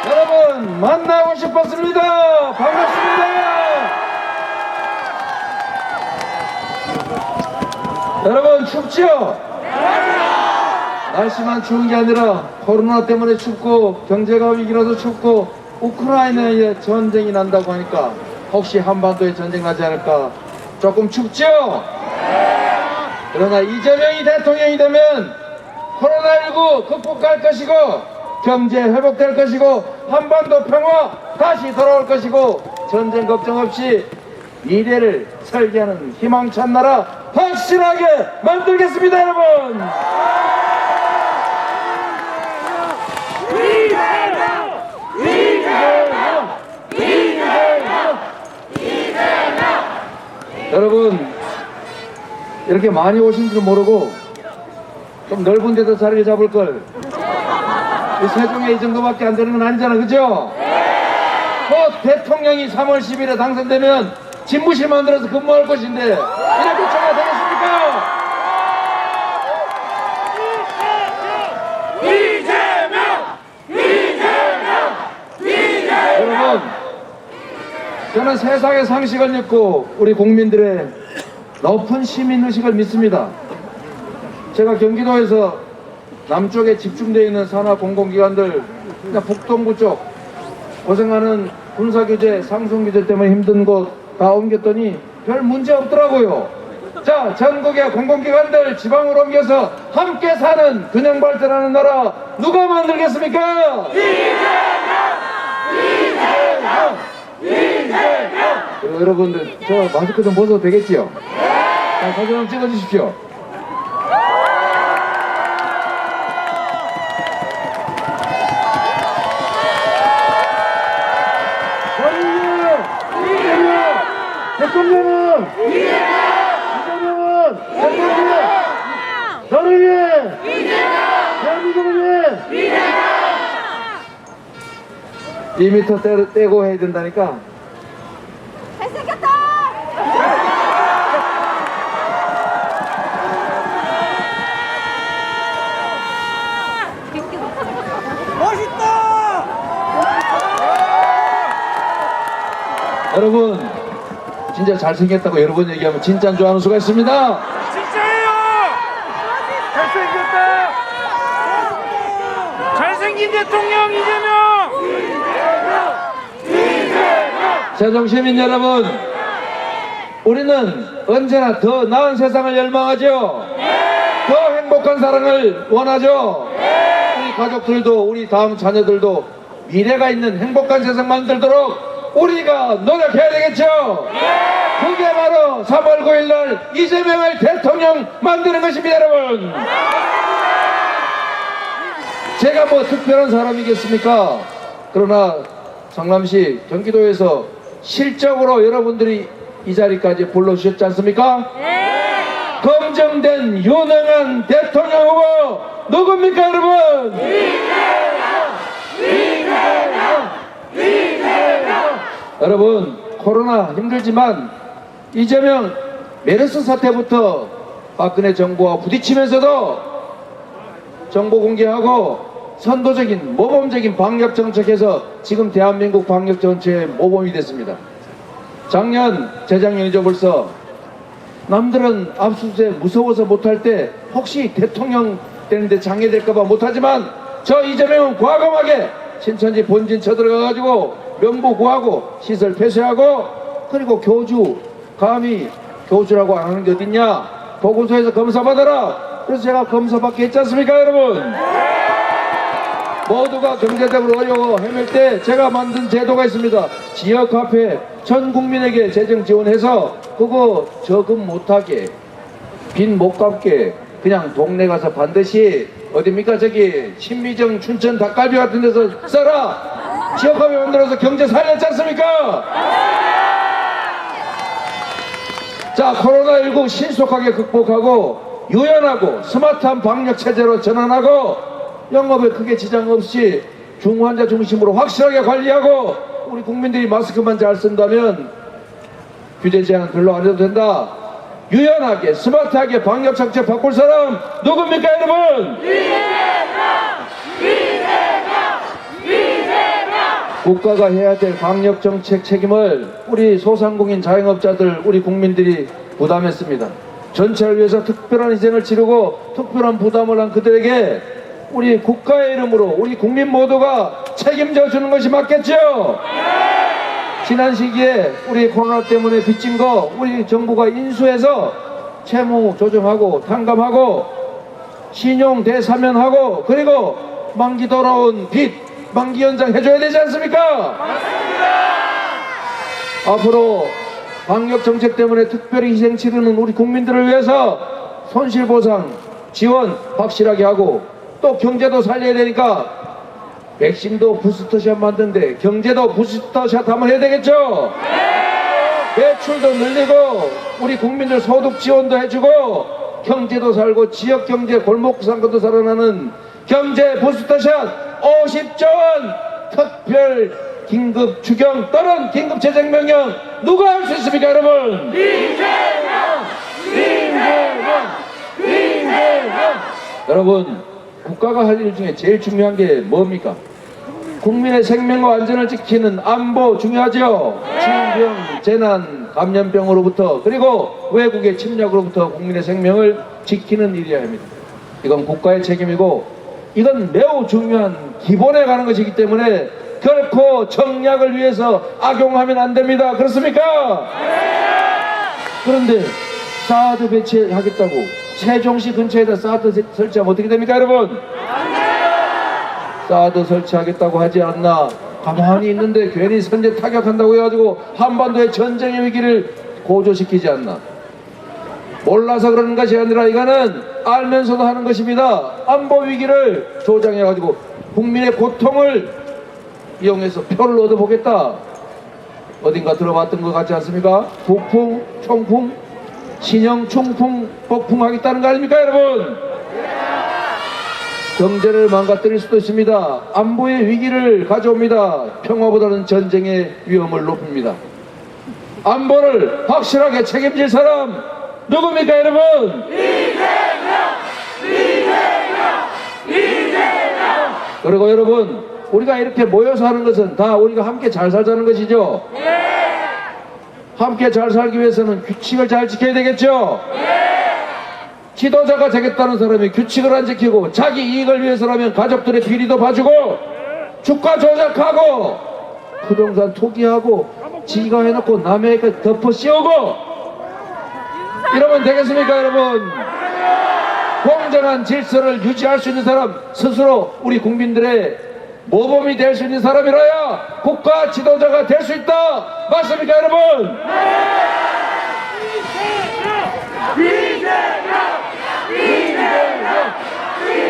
여러분 만나고 싶었습니다. 반갑습니다. 여러분 춥지요? 날씨만 추운 게 아니라 코로나 때문에 춥고 경제가 위기라서 춥고 우크라이나에 전쟁이 난다고 하니까 혹시 한반도에 전쟁 나지 않을까 조금 춥지요? 그러나 이재명이 대통령이 되면 코로나19 극복할 것이고 경제 회복될 것이고 한반도 평화 다시 돌아올 것이고 전쟁 걱정 없이 미래를 설계하는 희망찬 나라 확실하게 만들겠습니다. 여러분 여러분 이렇게 많이 오신 줄 모르고 좀 넓은 데서 자리를 잡을 걸. 이 세종에 이 정도밖에 안 되는 건 아니잖아, 그죠? 곧 대통령이 3월 10일에 당선되면 집무실 만들어서 근무할 것인데 이렇게 처가 되겠습니까? 여러분, 저는 세상의 상식을 믿고 우리 국민들의 높은 시민의식을 믿습니다. 제가 경기도에서 남쪽에 집중되어 있는 산하 공공기관들, 그러니까 북동부 쪽 고생하는 군사규제, 상송규제 때문에 힘든 곳 다 옮겼더니 별 문제 없더라고요. 자, 전국의 공공기관들 지방으로 옮겨서 함께 사는 균형 발전하는 나라 누가 만들겠습니까? 이재명! 여러분들 저 마스크 좀 벗어도 되겠지요? 자, 사진 한번 찍어주십시오. 대통령은 이재명은 대통령 너를 위해 대한민국을 위해 2m 떼고 해야 된다니까. 잘생겼다. 멋있다. 여러분 진짜 잘생겼다고 여러 번 얘기하면 진짜인 줄 아는 수가 있습니다. 진짜예요. 잘생겼다. 잘생긴 대통령 이재명. 세종시민 여러분, 우리는 언제나 더 나은 세상을 열망하죠. 더 행복한 사랑을 원하죠. 우리 가족들도 우리 다음 자녀들도 미래가 있는 행복한 세상 만들도록 우리가 노력해야 되겠죠. 그게 바로 3월 9일날 이재명을 대통령 만드는 것입니다. 여러분 제가 뭐 특별한 사람이겠습니까? 그러나 성남시 경기도에서 실적으로 여러분들이 이 자리까지 불러주셨지 않습니까? 검증된 유능한 대통령 후보 누굽니까 여러분? 여러분 코로나 힘들지만 이재명 메르스 사태부터 박근혜 정부와 부딪히면서도 정보 공개하고 선도적인 모범적인 방역 정책에서 지금 대한민국 방역 전체의 모범이 됐습니다. 작년 재작년이죠 벌써. 남들은 압수수색 무서워서 못할 때 혹시 대통령 되는데 장애될까봐 못하지만 저 이재명은 과감하게 신천지 본진 쳐들어가가지고 명부 구하고 시설 폐쇄하고 그리고 교주 감히 교주라고 안 하는 게 어딨냐 보건소에서 검사 받아라. 그래서 제가 검사 받게 했지 않습니까 여러분? 모두가 경제적으로 어려워 헤맬 때 제가 만든 제도가 있습니다. 지역화폐 전 국민에게 재정 지원해서 그거 저금 못하게 빚 못 갚게 그냥 동네 가서 반드시 어딥니까 저기 신미정 춘천 닭갈비 같은 데서 써라. 지역화폐 만들어서 경제 살렸지 않습니까? 자, 코로나19 신속하게 극복하고 유연하고 스마트한 방역 체제로 전환하고 영업에 크게 지장 없이 중환자 중심으로 확실하게 관리하고 우리 국민들이 마스크만 잘 쓴다면 규제 제한 별로 안 해도 된다. 유연하게 스마트하게 방역 정책 바꿀 사람 누굽니까 여러분? 이재명! 국가가 해야 될 방역 정책 책임을 우리 소상공인 자영업자들, 우리 국민들이 부담했습니다. 전체를 위해서 특별한 희생을 치르고 특별한 부담을 한 그들에게 우리 국가의 이름으로 우리 국민 모두가 책임져 주는 것이 맞겠죠? 지난 시기에 우리 코로나 때문에 빚진 거 우리 정부가 인수해서 채무 조정하고 탕감하고 신용 대사면하고 그리고 만기 돌아온 빚 만기 연장 해줘야 되지 않습니까? 앞으로 방역 정책 때문에 특별히 희생 치르는 우리 국민들을 위해서 손실보상 지원 확실하게 하고 또 경제도 살려야 되니까 백신도 부스터샷 만드는데 경제도 부스터샷 한번 해야 되겠죠? 매출도 늘리고 우리 국민들 소득 지원도 해주고 경제도 살고 지역경제 골목상권도 살아나는 경제 부스터샷 50조 원 특별 긴급 추경 또는 긴급 재정 명령 누가 할 수 있습니까 여러분? 여러분 국가가 할 일 중에 제일 중요한 게 뭡니까? 국민의 생명과 안전을 지키는 안보 중요하죠. 질병, 재난, 감염병으로부터 그리고 외국의 침략으로부터 국민의 생명을 지키는 일이어야 합니다. 이건 국가의 책임이고 이건 매우 중요한 기본에 가는 것이기 때문에 결코 정략을 위해서 악용하면 안 됩니다. 그렇습니까? 그런데 사드 배치하겠다고 세종시 근처에다 사드 설치하면 어떻게 됩니까 여러분? 사드 설치하겠다고 하지 않나 가만히 있는데 괜히 선제 타격한다고 해가지고 한반도의 전쟁의 위기를 고조시키지 않나. 몰라서 그러는 것이 아니라 이거는 알면서도 하는 것입니다. 안보 위기를 조장해가지고 국민의 고통을 이용해서 표를 얻어보겠다. 어딘가 들어봤던 것 같지 않습니까? 북풍, 총풍, 신형, 충풍, 폭풍하겠다는 거 아닙니까 여러분? 경제를 망가뜨릴 수도 있습니다. 안보의 위기를 가져옵니다. 평화보다는 전쟁의 위험을 높입니다. 안보를 확실하게 책임질 사람 누굽니까 여러분? 그리고 여러분 우리가 이렇게 모여서 하는 것은 다 우리가 함께 잘 살자는 것이죠. 함께 잘 살기 위해서는 규칙을 잘 지켜야 되겠죠. 지도자가 되겠다는 사람이 규칙을 안 지키고 자기 이익을 위해서라면 가족들의 비리도 봐주고 주가 조작하고 부동산 투기하고 지가 해놓고 남의 덮어 씌우고 이러면 되겠습니까 여러분? 공정한 질서를 유지할 수 있는 사람 스스로 우리 국민들의 모범이 될 수 있는 사람이라야 국가 지도자가 될 수 있다. 맞습니까 여러분?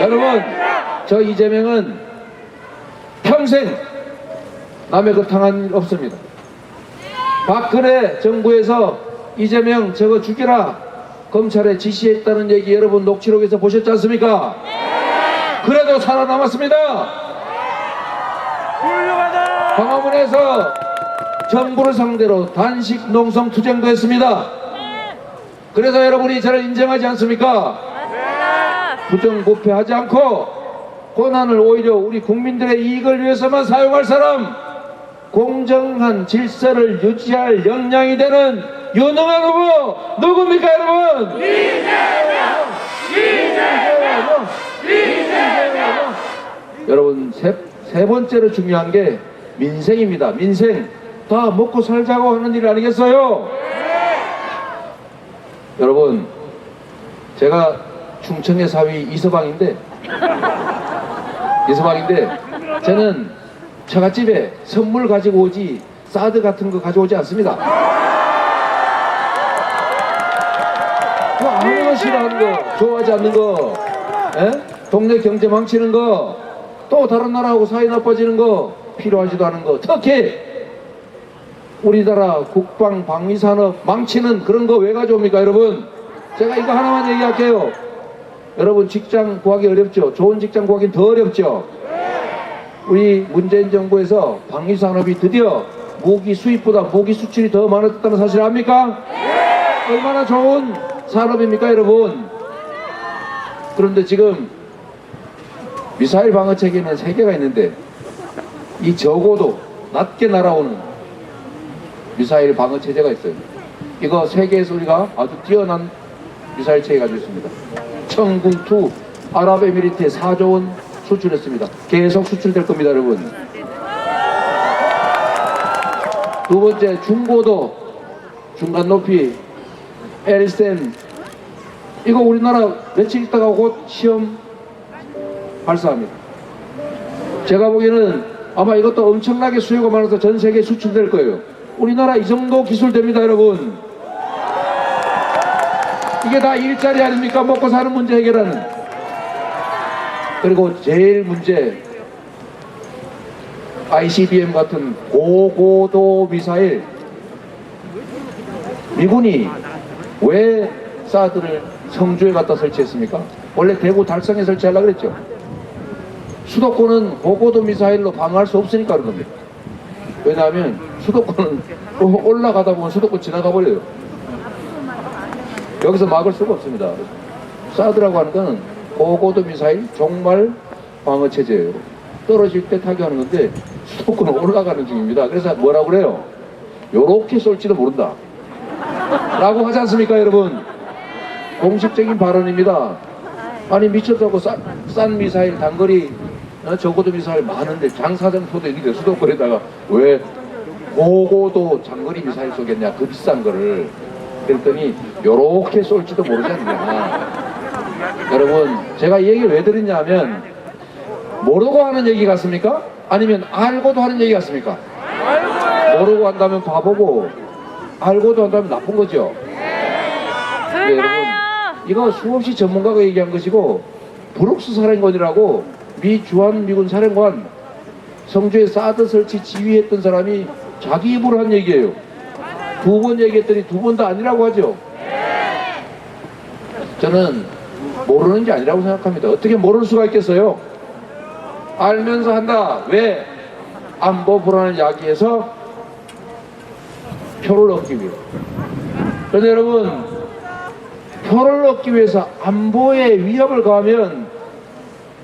여러분 저 이재명은 평생 남의 것 당한 일 없습니다. 박근혜 정부에서 이재명 저거 죽여라 검찰에 지시했다는 얘기 여러분 녹취록에서 보셨지 않습니까? 그래도 살아남았습니다. 훌륭하다. 광화문에서 정부를 상대로 단식 농성 투쟁도 했습니다. 그래서 여러분이 저를 인정하지 않습니까? 부정부패하지 않고 권한을 오히려 우리 국민들의 이익을 위해서만 사용할 사람, 공정한 질서를 유지할 역량이 되는 유능한 후보 누굽니까 여러분? 이재명! 여러분 세 번째로 중요한 게 민생입니다. 민생 다 먹고 살자고 하는 일 아니겠어요? 여러분 제가 충청의 사위 이서방인데 저는 처갓집에 선물 가지고 오지 사드 같은 거 가져오지 않습니다. 그 아무나 싫어하는 거, 좋아하지 않는 거, 동네 경제 망치는 거, 또 다른 나라하고 사이 나빠지는 거, 필요하지도 않은 거, 특히 우리나라 국방 방위산업 망치는 그런 거 왜 가져옵니까 여러분? 제가 이거 하나만 얘기할게요. 여러분 직장 구하기 어렵죠? 좋은 직장 구하기는 더 어렵죠? 우리 문재인 정부에서 방위산업이 드디어 무기 수입보다 무기 수출이 더 많아졌다는 사실 압니까? 얼마나 좋은 산업입니까 여러분? 그런데 지금 미사일 방어 체계는 3개가 있는데 이 적어도 낮게 날아오는 미사일 방어 체제가 있어요. 이거 세계에서 우리가 아주 뛰어난 미사일 체계 가지고 있습니다. 청궁2 아랍에미리트에 4조 원 수출했습니다. 계속 수출될 겁니다, 여러분. 두 번째, 중고도 중간 높이 LSM 이거 우리나라 며칠 있다가 곧 시험 발사합니다. 제가 보기에는 아마 이것도 엄청나게 수요가 많아서 전 세계에 수출될 거예요. 우리나라 이 정도 기술 됩니다, 여러분. 이게 다 일자리 아닙니까? 먹고 사는 문제 해결하는. 그리고 제일 문제, ICBM 같은 고고도 미사일. 미군이 왜 사드를 성주에 갖다 설치했습니까? 원래 대구 달성에 설치하려고 그랬죠. 수도권은 고고도 미사일로 방어할 수 없으니까 그런 겁니다. 왜냐하면 수도권은 올라가다 보면 수도권 지나가 버려요. 여기서 막을 수가 없습니다. 사드라고 하는 거는 고고도 미사일 종말 방어 체제예요. 떨어질 때 타격하는 건데 수도권은 올라가는 중입니다. 그래서 뭐라고 그래요? 요렇게 쏠지도 모른다 라고 하지 않습니까, 여러분? 공식적인 발언입니다. 아니 미쳤다고 싼 미사일 단거리 저고도 미사일 많은데 장사정포도 있는데 수도권에다가 왜 고고도 장거리 미사일 쏘겠냐, 그 비싼 거를. 그랬더니 요렇게 쏠지도 모르지 않냐. 여러분, 제가 이 얘기를 왜 드렸냐 하면 모르고 하는 얘기 같습니까? 아니면 알고도 하는 얘기 같습니까? 모르고 한다면 바보고 알고도 한다면 나쁜 거죠. 네, 여러분, 이거 수없이 전문가가 얘기한 것이고, 브룩스 사령관이라고 미 주한미군 사령관, 성주에 사드 설치 지휘했던 사람이 자기 입으로 한 얘기예요. 두 번 얘기했더니 두 번 다 아니라고 하죠. 저는 모르는 게 아니라고 생각합니다. 어떻게 모를 수가 있겠어요? 알면서 한다. 왜? 안보 불안을 야기해서 표를 얻기 위해. 그런데 여러분, 표를 얻기 위해서 안보에 위협을 가하면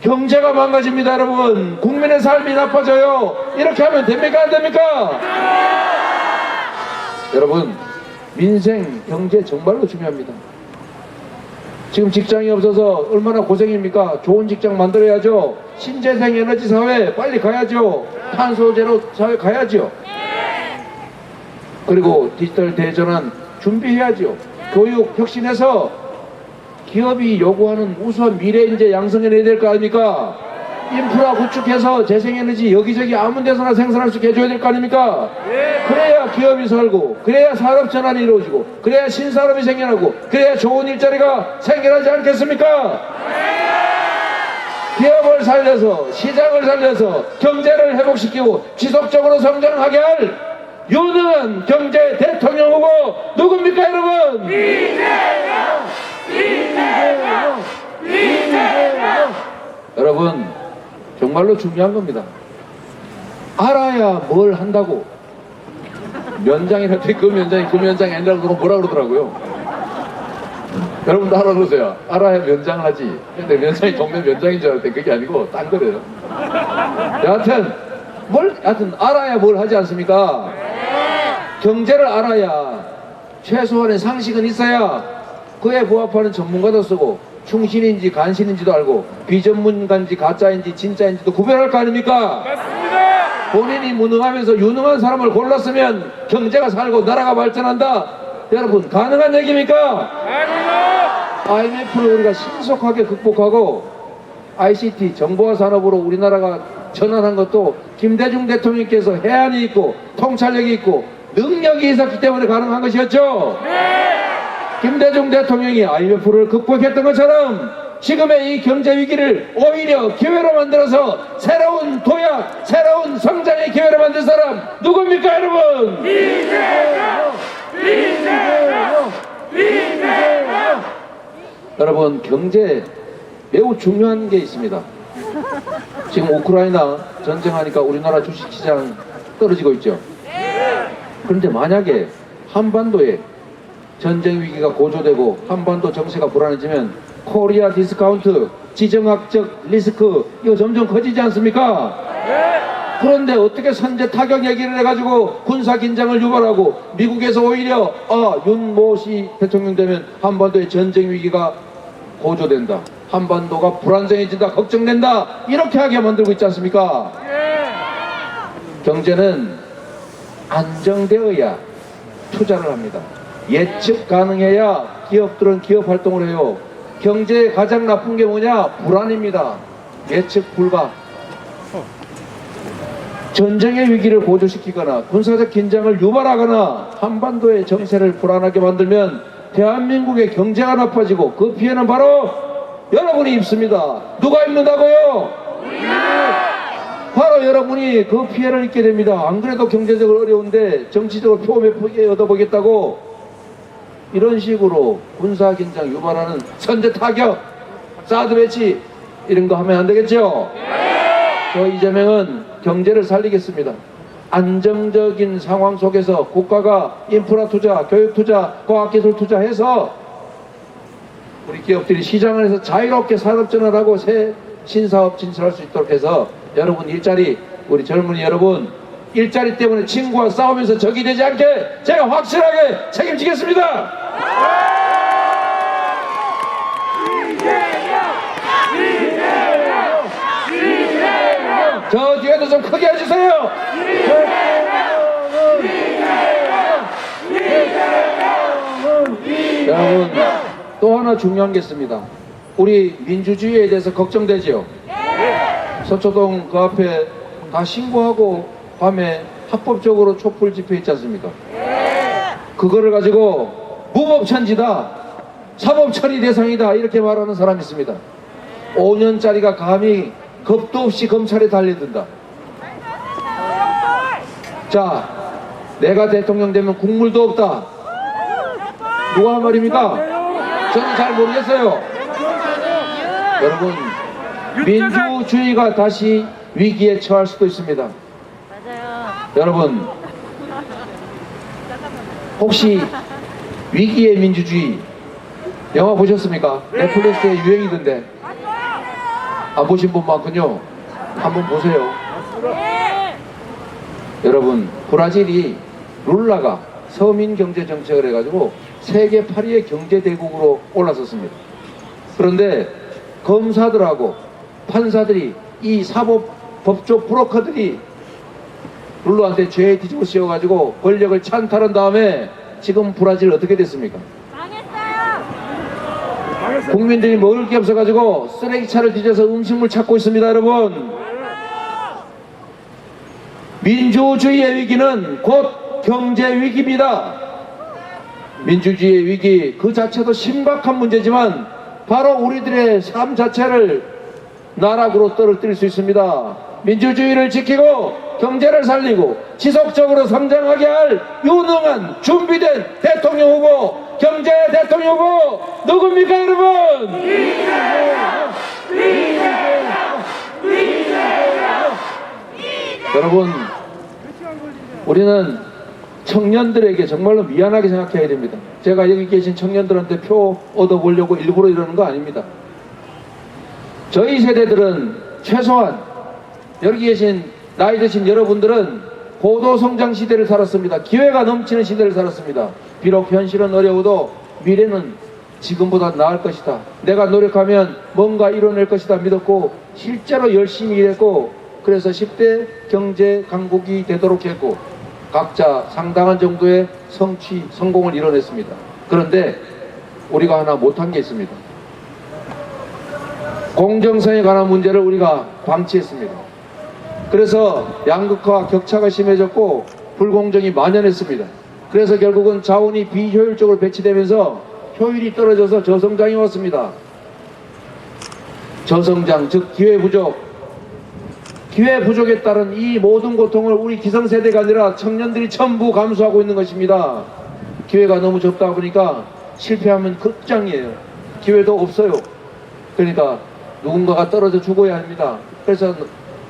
경제가 망가집니다, 여러분. 국민의 삶이 나빠져요. 이렇게 하면 됩니까, 안 됩니까? 여러분, 민생, 경제 정말로 중요합니다. 지금 직장이 없어서 얼마나 고생입니까? 좋은 직장 만들어야죠. 신재생 에너지 사회 빨리 가야죠. 탄소 제로 사회 가야죠. 그리고 디지털 대전환 준비해야죠. 교육 혁신해서 기업이 요구하는 우수한 미래 인재 양성해내야 될 거 아닙니까? 인프라 구축해서 재생에너지 여기저기 아무 데서나 생산할 수 있게 해줘야 될 거 아닙니까? 그래야 기업이 살고, 그래야 산업 전환이 이루어지고, 그래야 신산업이 생겨나고, 그래야 좋은 일자리가 생겨나지 않겠습니까? 기업을 살려서, 시장을 살려서 경제를 회복시키고 지속적으로 성장하게 할 유능한 경제 대통령 후보 누굽니까, 여러분? 이재명! 이재명! 이재명! 여러분, 정말로 중요한 겁니다. 알아야 뭘 한다고. 면장이라도 그 면장이 아니라고 그러고 뭐라 그러더라고요. 여러분도 알아보세요. 알아야 면장을 하지. 근데 면장이 정면 면장인 줄 알았는데 그게 아니고 딴 거래요. 여하튼 알아야 뭘 하지 않습니까? 경제를 알아야 최소한의 상식은 있어야 그에 부합하는 전문가도 쓰고 충신인지 간신인지도 알고 비전문가인지 가짜인지 진짜인지도 구별할 거 아닙니까? 맞습니다. 본인이 무능하면서 유능한 사람을 골랐으면 경제가 살고 나라가 발전한다. 여러분, 가능한 얘기입니까? IMF를 우리가 신속하게 극복하고 ICT 정보화 산업으로 우리나라가 전환한 것도 김대중 대통령께서 해안이 있고 통찰력이 있고 능력이 있었기 때문에 가능한 것이었죠. 김대중 대통령이 IMF를 극복했던 것처럼 지금의 이 경제 위기를 오히려 기회로 만들어서 새로운 도약, 새로운 성장의 기회로 만들 사람 누굽니까, 여러분? 이재명! 이재명! 이재명! 여러분, 경제 매우 중요한 게 있습니다. 지금 우크라이나 전쟁하니까 우리나라 주식시장 떨어지고 있죠. 그런데 만약에 한반도에 전쟁 위기가 고조되고 한반도 정세가 불안해지면 코리아 디스카운트, 지정학적 리스크 이거 점점 커지지 않습니까? 그런데 어떻게 선제 타격 얘기를 해가지고 군사 긴장을 유발하고 미국에서 오히려 윤모씨 대통령 되면 한반도의 전쟁 위기가 고조된다, 한반도가 불안정해진다, 걱정된다, 이렇게 하게 만들고 있지 않습니까? 경제는 안정되어야 투자를 합니다. 예측 가능해야 기업들은 기업 활동을 해요. 경제에 가장 나쁜 게 뭐냐? 불안입니다. 예측 불가. 전쟁의 위기를 고조시키거나 군사적 긴장을 유발하거나 한반도의 정세를 불안하게 만들면 대한민국의 경제가 나빠지고 그 피해는 바로 여러분이 입습니다. 누가 입는다고요? 바로 여러분이 그 피해를 입게 됩니다. 안 그래도 경제적으로 어려운데 정치적으로 표 몇 개 얻어보겠다고 이런 식으로 군사 긴장 유발하는 선제 타격, 사드 배치 이런 거 하면 안 되겠죠? 저 이재명은 경제를 살리겠습니다. 안정적인 상황 속에서 국가가 인프라 투자, 교육 투자, 과학기술 투자해서 우리 기업들이 시장을 해서 자유롭게 산업전환하고 새 신사업 진출할 수 있도록 해서 여러분 일자리, 우리 젊은이 여러분 일자리 때문에 친구와 싸우면서 적이 되지 않게 제가 확실하게 책임지겠습니다. 저 뒤에도 좀 크게 해주세요. 여러분 또 하나 중요한 게 있습니다. 우리 민주주의에 대해서 걱정되지요. 서초동 그 앞에 다 신고하고 밤에 합법적으로 촛불 집회 있지 않습니까? 그거를 가지고 무법천지다, 사법처리 대상이다 이렇게 말하는 사람이 있습니다. 5년짜리가 감히 겁도 없이 검찰에 달려든다. 자, 내가 대통령 되면 국물도 없다. 누가 한 말입니까? 저는 잘 모르겠어요. 여러분, 민주주의가 다시 위기에 처할 수도 있습니다. 여러분, 혹시 위기의 민주주의 영화 보셨습니까? 넷플릭스에 유행이던데. 안 보신 분 많군요. 한번 보세요. 여러분, 브라질이 룰라가 서민 경제 정책을 해가지고 세계 8위의 경제 대국으로 올라섰습니다. 그런데 검사들하고 판사들이, 이 사법 법조 브로커들이 룰라한테 죄에 뒤집어 씌워가지고 권력을 찬탈한 다음에 지금 브라질 어떻게 됐습니까? 국민들이 먹을 게 없어가지고 쓰레기차를 뒤져서 음식물 찾고 있습니다. 여러분, 민주주의의 위기는 곧 경제 위기입니다. 민주주의의 위기 그 자체도 심각한 문제지만 바로 우리들의 삶 자체를 나락으로 떨어뜨릴 수 있습니다. 민주주의를 지키고 경제를 살리고 지속적으로 성장하게 할 유능한 준비된 대통령 후보, 경제 대통령 후보 누굽니까 여러분? 여러분, 우리는 청년들에게 정말로 미안하게 생각해야 됩니다. 제가 여기 계신 청년들한테 표 얻어보려고 일부러 이러는 거 아닙니다. 저희 세대들은 최소한 여기 계신 나이 드신 여러분들은 고도성장 시대를 살았습니다. 기회가 넘치는 시대를 살았습니다. 비록 현실은 어려워도 미래는 지금보다 나을 것이다, 내가 노력하면 뭔가 이뤄낼 것이다 믿었고 실제로 열심히 일했고 그래서 10대 경제 강국이 되도록 했고 각자 상당한 정도의 성공을 이뤄냈습니다. 그런데 우리가 하나 못한 게 있습니다. 공정성에 관한 문제를 우리가 방치했습니다. 그래서 양극화 격차가 심해졌고 불공정이 만연했습니다. 그래서 결국은 자원이 비효율적으로 배치되면서 효율이 떨어져서 저성장이 왔습니다. 저성장, 즉 기회 부족. 기회 부족에 따른 이 모든 고통을 우리 기성세대가 아니라 청년들이 전부 감수하고 있는 것입니다. 기회가 너무 적다 보니까 실패하면 끝장이에요. 기회도 없어요. 그러니까 누군가가 떨어져 죽어야 합니다. 그래서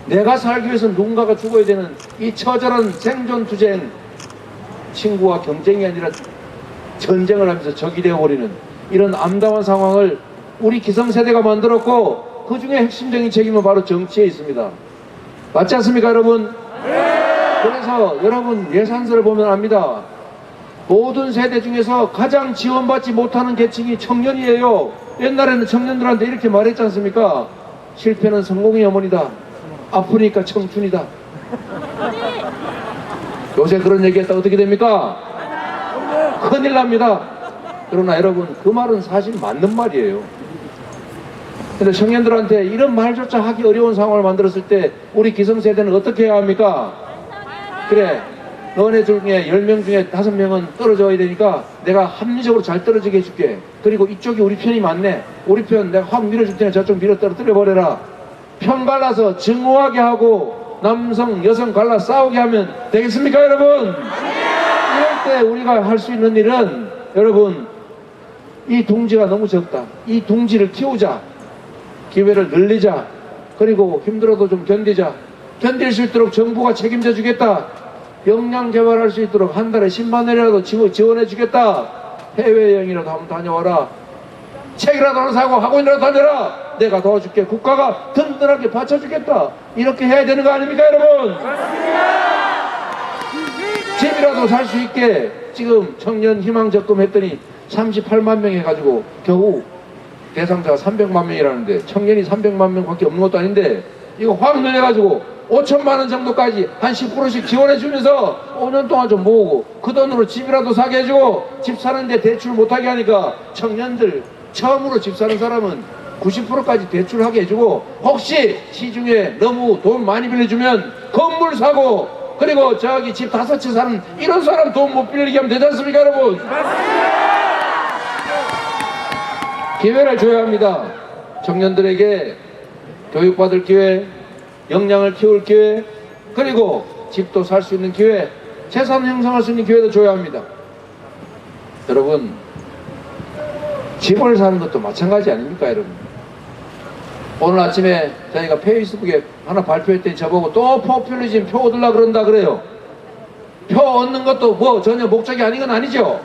내가 살기 위해서 누군가가 죽어야 되는 이 처절한 생존투쟁, 친구와 경쟁이 아니라 전쟁을 하면서 적이 되어버리는 이런 암담한 상황을 우리 기성세대가 만들었고 그 중에 핵심적인 책임은 바로 정치에 있습니다. 맞지 않습니까 여러분? 그래서 여러분 예산서를 보면 압니다. 모든 세대 중에서 가장 지원받지 못하는 계층이 청년이에요. 옛날에는 청년들한테 이렇게 말했지 않습니까? 실패는 성공의 어머니다. 아프니까 청춘이다. 요새 그런 얘기했다 어떻게 됩니까? 큰일 납니다. 그러나 여러분 그 말은 사실 맞는 말이에요. 근데 청년들한테 이런 말조차 하기 어려운 상황을 만들었을 때 우리 기성세대는 어떻게 해야 합니까? 그래, 너네 중에 10명 중에 5명은 떨어져야 되니까 내가 합리적으로 잘 떨어지게 해줄게. 그리고 이쪽이 우리 편이 많네. 우리 편 내가 확 밀어줄 테니 저쪽 밀어 떨어뜨려버려라. 편 갈라서 증오하게 하고 남성 여성 갈라 싸우게 하면 되겠습니까 여러분? 이럴 때 우리가 할 수 있는 일은 여러분 이 둥지가 너무 적다. 이 둥지를 키우자. 기회를 늘리자. 그리고 힘들어도 좀 견디자. 견딜 수 있도록 정부가 책임져 주겠다. 역량 개발할 수 있도록 한 달에 10만 원이라도 지원해 주겠다. 해외여행이라도 한번 다녀와라. 책이라도 하나 사고 학원이라도 다녀라. 내가 도와줄게. 국가가 든든하게 받쳐주겠다. 이렇게 해야 되는 거 아닙니까 여러분? 집이라도 살 수 있게 지금 청년 희망 적금 했더니 38만 명 해가지고 겨우 대상자가 300만 명이라는데 청년이 300만 명밖에 없는 것도 아닌데 이거 확 늘려가지고 5천만 원 정도까지 한 10%씩 지원해 주면서 5년 동안 좀 모으고 그 돈으로 집이라도 사게 해주고 집 사는데 대출 못하게 하니까 청년들 처음으로 집 사는 사람은 90%까지 대출하게 해주고 혹시 시중에 너무 돈 많이 빌려주면 건물 사고 그리고 저기 집 5채 사는 이런 사람 돈 못 빌리게 하면 되지 않습니까 여러분? 기회를 줘야 합니다. 청년들에게 교육받을 기회, 역량을 키울 기회, 그리고 집도 살 수 있는 기회, 재산 형성할 수 있는 기회도 줘야 합니다. 여러분, 집을 사는 것도 마찬가지 아닙니까 여러분? 오늘 아침에 저희가 페이스북에 하나 발표했더니 저보고 또 포퓰리즘 표 얻으려고 그런다 그래요. 표 얻는 것도 뭐 전혀 목적이 아닌 건 아니죠.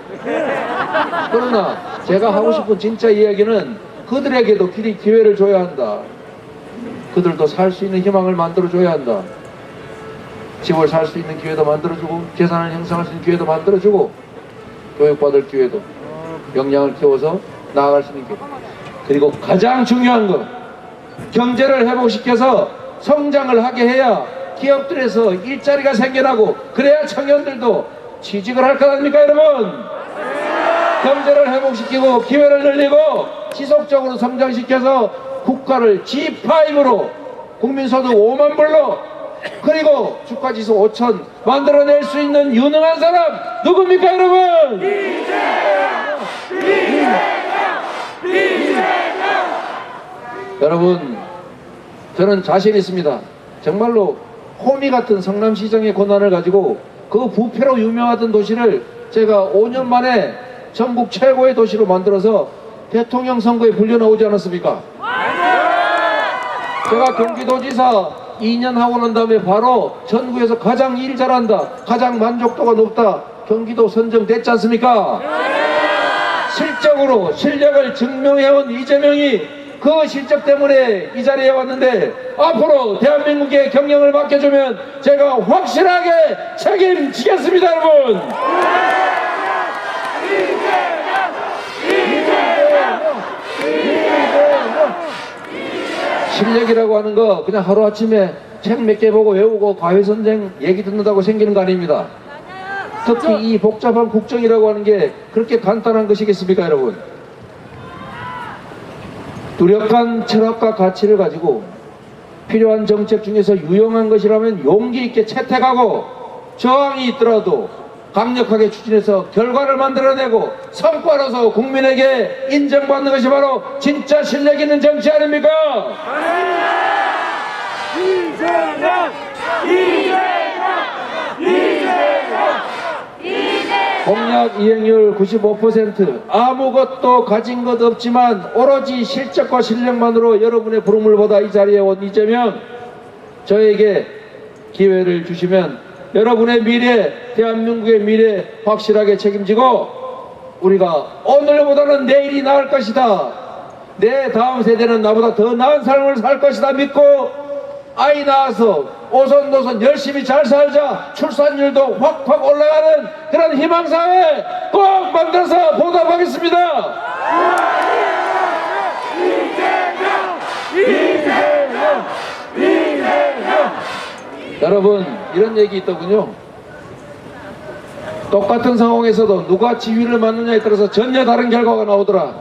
그러나 제가 하고 싶은 진짜 이야기는 그들에게도 기회를 줘야 한다. 그들도 살 수 있는 희망을 만들어줘야 한다. 집을 살 수 있는 기회도 만들어주고 재산을 형성할 수 있는 기회도 만들어주고 교육받을 기회도 역량을 키워서 나아갈 수 있는 기회. 그리고 가장 중요한 것 경제를 회복시켜서 성장을 하게 해야 기업들에서 일자리가 생겨나고 그래야 청년들도 취직을 할 것 아닙니까 여러분? 경제를 회복시키고 기회를 늘리고 지속적으로 성장시켜서 국가를 G5로 국민소득 5만 불로 그리고 주가지수 5천 만들어낼 수 있는 유능한 사람 누굽니까 여러분? 여러분 저는 자신 있습니다. 정말로 호미 같은 성남시장의 권한을 가지고 그 부패로 유명하던 도시를 제가 5년 만에 전국 최고의 도시로 만들어서 대통령 선거에 불려 나오지 않았습니까? 제가 경기도지사 2년 하고 난 다음에 바로 전국에서 가장 일 잘한다, 가장 만족도가 높다 경기도 선정됐지 않습니까? 실적으로 실력을 증명해온 이재명이 그 실적 때문에 이 자리에 왔는데 앞으로 대한민국의 경영을 맡겨주면 제가 확실하게 책임지겠습니다 여러분. 실력이라고 하는 거 그냥 하루아침에 책 몇 개 보고 외우고 과외선생 얘기 듣는다고 생기는 거 아닙니다. 특히 이 복잡한 국정이라고 하는 게 그렇게 간단한 것이겠습니까 여러분? 뚜렷한 철학과 가치를 가지고 필요한 정책 중에서 유용한 것이라면 용기 있게 채택하고 저항이 있더라도 강력하게 추진해서 결과를 만들어내고 성과로서 국민에게 인정받는 것이 바로 진짜 실력 있는 정치 아닙니까? 공약 이행률 95%, 아무것도 가진 것 없지만 오로지 실적과 실력만으로 여러분의 부름을 받아 이 자리에 온 이재명, 저에게 기회를 주시면 여러분의 미래, 대한민국의 미래 확실하게 책임지고 우리가 오늘보다는 내일이 나을 것이다, 내 다음 세대는 나보다 더 나은 삶을 살 것이다 믿고 아이 낳아서 오손도손 열심히 잘 살자, 출산율도 확확 올라가는 그런 희망사회 꼭 만들어서 보답하겠습니다. 여러분, 이런 얘기 있더군요. 똑같은 상황에서도 누가 지휘를 맡느냐에 따라서 전혀 다른 결과가 나오더라.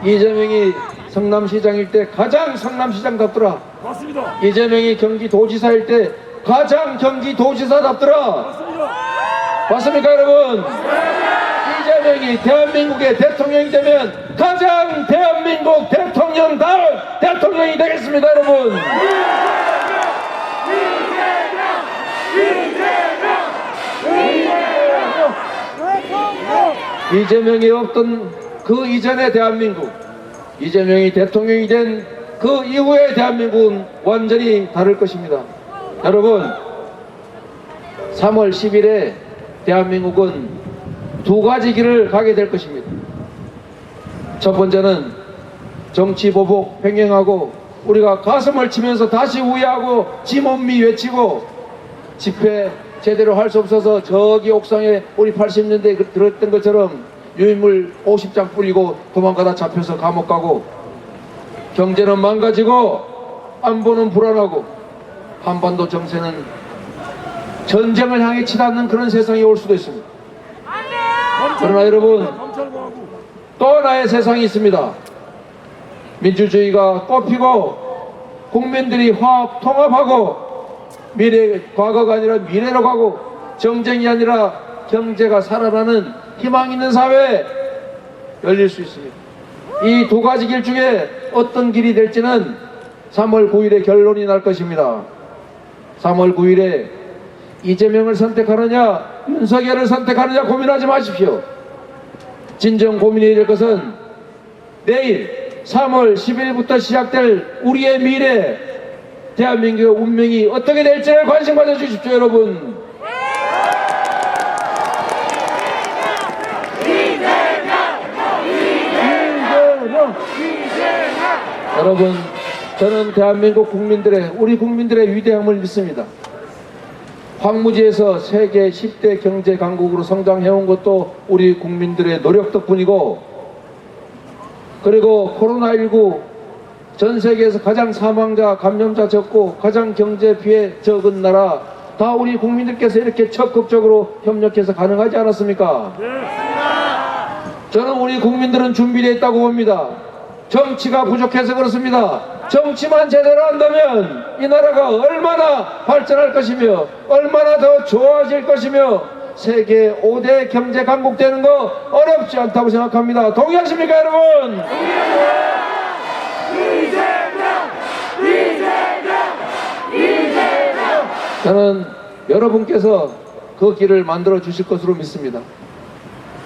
이재명이 성남시장일 때 가장 성남시장답더라. 맞습니다. 이재명이 경기도지사일 때 가장 경기도지사답더라. 맞습니다. 맞습니까, 여러분? 이재명이 대한민국의 대통령이 되면 가장 대한민국 대통령다운 대통령이 되겠습니다, 여러분. 이재명이 없던 그 이전의 대한민국, 이재명이 대통령이 된 그 이후의 대한민국은 완전히 다를 것입니다. 여러분, 3월 10일에 대한민국은 두 가지 길을 가게 될 것입니다. 첫 번째는 정치 보복 횡행하고 우리가 가슴을 치면서 다시 우회하고 지몬미 외치고 집회 제대로 할 수 없어서 저기 옥상에 우리 80년대에 들었던 것처럼 유인물 50장 뿌리고 도망가다 잡혀서 감옥 가고, 경제는 망가지고 안보는 불안하고 한반도 정세는 전쟁을 향해 치닫는 그런 세상이 올 수도 있습니다. 그러나 여러분, 또 하나의 세상이 있습니다. 민주주의가 꽃피고 국민들이 화합 통합하고 미래, 과거가 아니라 미래로 가고 정쟁이 아니라 경제가 살아나는 희망 있는 사회에 열릴 수 있습니다. 이 두 가지 길 중에 어떤 길이 될지는 3월 9일에 결론이 날 것입니다. 3월 9일에 이재명을 선택하느냐 윤석열을 선택하느냐 고민하지 마십시오. 진정 고민이 될 것은 내일 3월 10일부터 시작될 우리의 미래, 대한민국의 운명이 어떻게 될지를 관심 가져주십시오, 여러분. 여러분, 저는 대한민국 국민들의, 우리 국민들의 위대함을 믿습니다. 황무지에서 세계 10대 경제 강국으로 성장해온 것도 우리 국민들의 노력 덕분이고, 그리고 코로나19 전 세계에서 가장 사망자, 감염자 적고 가장 경제 피해 적은 나라 다 우리 국민들께서 이렇게 적극적으로 협력해서 가능하지 않았습니까? 저는 우리 국민들은 준비되어 있다고 봅니다. 정치가 부족해서 그렇습니다. 정치만 제대로 한다면 이 나라가 얼마나 발전할 것이며 얼마나 더 좋아질 것이며 세계 5대 경제 강국 되는 거 어렵지 않다고 생각합니다. 동의하십니까, 여러분? 저는 여러분께서 그 길을 만들어 주실 것으로 믿습니다.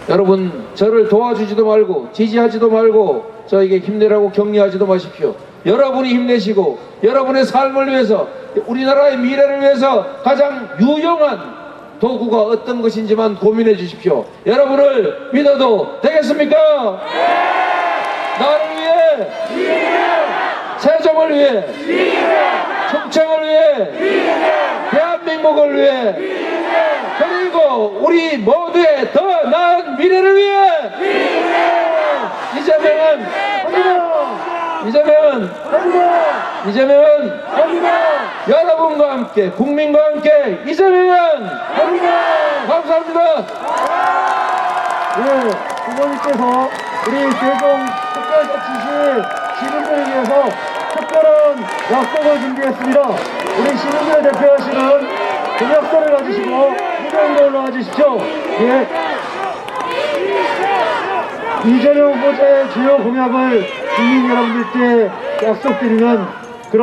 여러분, 저를 도와주지도 말고 지지하지도 말고 저에게 힘내라고 격려하지도 마십시오. 여러분이 힘내시고 여러분의 삶을 위해서, 우리나라의 미래를 위해서 가장 유용한 도구가 어떤 것인지만 고민해 주십시오. 여러분을 믿어도 되겠습니까? 나를 위해, 세종을 위해, 충청을 위해, 대한민국을 위해, 그리고 우리 모두의 더 나은 미래를 위해 이재명은 여러분과 함께, 국민과 함께 이재명은 감사합니다. 네, 부모님께서 우리 세종 특별자치시 시민들을 위해서 특별한 약속을 준비했습니다. 우리 시민들을 대표하시는 공약서를 가지시고 무대 위로 올라와 주십시오. 예. 이재명 후보자의 주요 공약을 국민 여러분들께 약속드리는